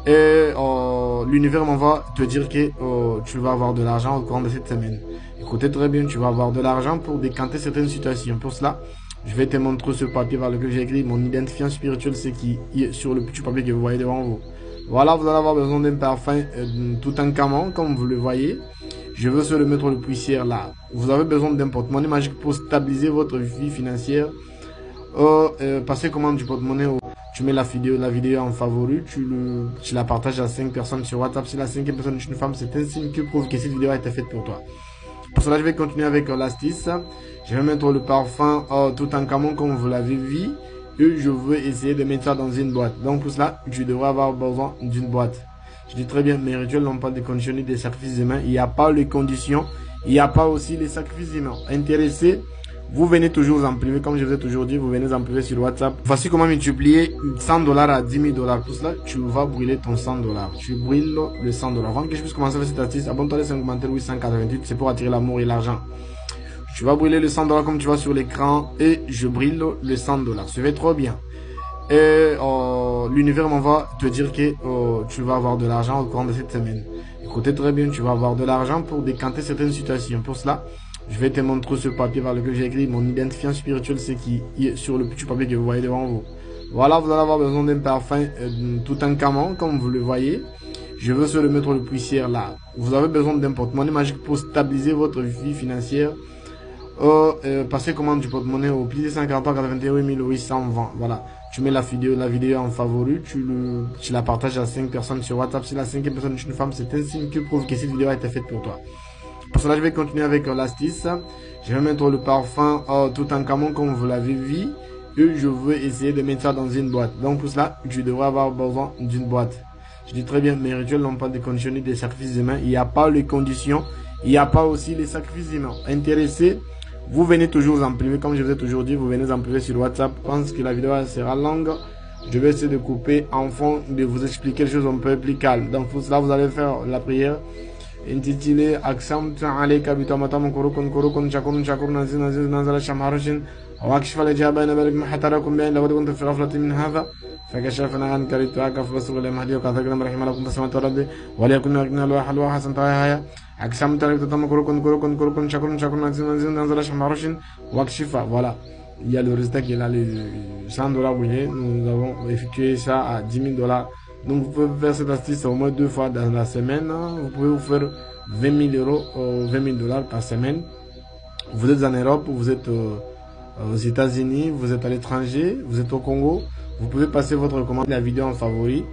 Et l'univers m'envoie te dire que tu vas avoir de l'argent au cours de cette semaine. Écoutez très bien, tu vas avoir de l'argent pour décanter certaines situations. Pour cela, je vais te montrer ce papier par lequel j'ai écrit mon identifiant spirituel, c'est qui est sur le petit papier que vous voyez devant vous. Voilà, vous allez avoir besoin d'un parfum tout en camon, comme vous le voyez. Je veux se le mettre le poussière là. Vous avez besoin d'un porte-monnaie magique pour stabiliser votre vie financière. Passer commande du porte-monnaie. Tu mets la vidéo en favori, tu la partages à 5 personnes sur WhatsApp. Si la 5e personne est une femme, c'est un signe qui prouve que cette vidéo a été faite pour toi. Pour cela, je vais continuer avec l'astuce. Je vais mettre le parfum tout en camon comme vous l'avez vu. Et je veux essayer de mettre ça dans une boîte. Donc pour cela, tu devrais avoir besoin d'une boîte. Je dis très bien, mes rituels n'ont pas de conditions ni des sacrifices humains. Il n'y a pas les conditions. Il n'y a pas aussi les sacrifices humains. Intéressé? Vous venez toujours en privé, comme je vous ai toujours dit, vous venez en privé sur WhatsApp. Voici comment multiplier 100 $ à 10 000 $. Pour cela, tu vas brûler ton 100 $. Tu brûles le 100 $. Avant que je puisse commencer avec cette astuce, abonne-toi, laisse un commentaire 888, c'est pour attirer l'amour et l'argent. Tu vas brûler le 100 $ comme tu vois sur l'écran et je brûle le 100 $. Ça fait trop bien. Et l'univers m'envoie te dire que tu vas avoir de l'argent au cours de cette semaine. Écoutez très bien, tu vas avoir de l'argent pour décanter certaines situations. Pour cela, je vais te montrer ce papier par lequel j'ai écrit mon identifiant spirituel, c'est qui est sur le petit papier que vous voyez devant vous. Voilà, vous allez avoir besoin d'un parfum tout en camon, comme vous le voyez. Je veux se le mettre le poussière là. Vous avez besoin d'un porte-monnaie magique pour stabiliser votre vie financière. Passer commande du porte-monnaie au plus de 143 81 820. Voilà, tu mets la vidéo en favori, tu la partages à 5 personnes sur WhatsApp. Si la 5e personne est une femme, c'est un signe qui prouve que cette vidéo a été faite pour toi. Pour cela, je vais continuer avec l'astuce. Je vais mettre le parfum tout en camon comme vous l'avez vu. Et je veux essayer de mettre ça dans une boîte. Donc pour cela, tu devrais avoir besoin d'une boîte. Je dis très bien, mes rituels n'ont pas de conditions ni des sacrifices humains. Il n'y a pas les conditions. Il n'y a pas aussi les sacrifices humains. Intéressé? Vous venez toujours en privé, comme je vous ai toujours dit, vous venez en privé sur WhatsApp. Je pense que la vidéo sera longue. Je vais essayer de couper en fond, de vous expliquer les choses un peu plus calmes. Donc pour cela, vous allez faire la prière intitulée Aksamtu alayka bitamatam kurukun kurukun chakurun chakurun nazil nazil nazala shamharushin واكشف الإجابة أن بالك ما حتى لكم بأن لو كنت في غفلة من هذا فكشفنا عنك رتواك فبصر لما هديك أثقنا برحمة لكم بسمات ربي وليكن لكنا الواحد الواحد هيا أقسمت عليك تتم كركن كركن كركن شكرن شكرن نزل نزل شمارشين واكشف. Voilà, il y a le résultat qui est là, les 100 $. Oui, nous avons effectué ça à 10 000 $. Donc vous pouvez faire cette astuce au moins 2 fois dans la semaine. Vous pouvez vous faire 20 000 €, 20 000 $ par semaine. Vous êtes en Europe, vous êtes aux États-Unis, vous êtes à l'étranger, vous êtes au Congo, vous pouvez passer votre commande, la vidéo en favori.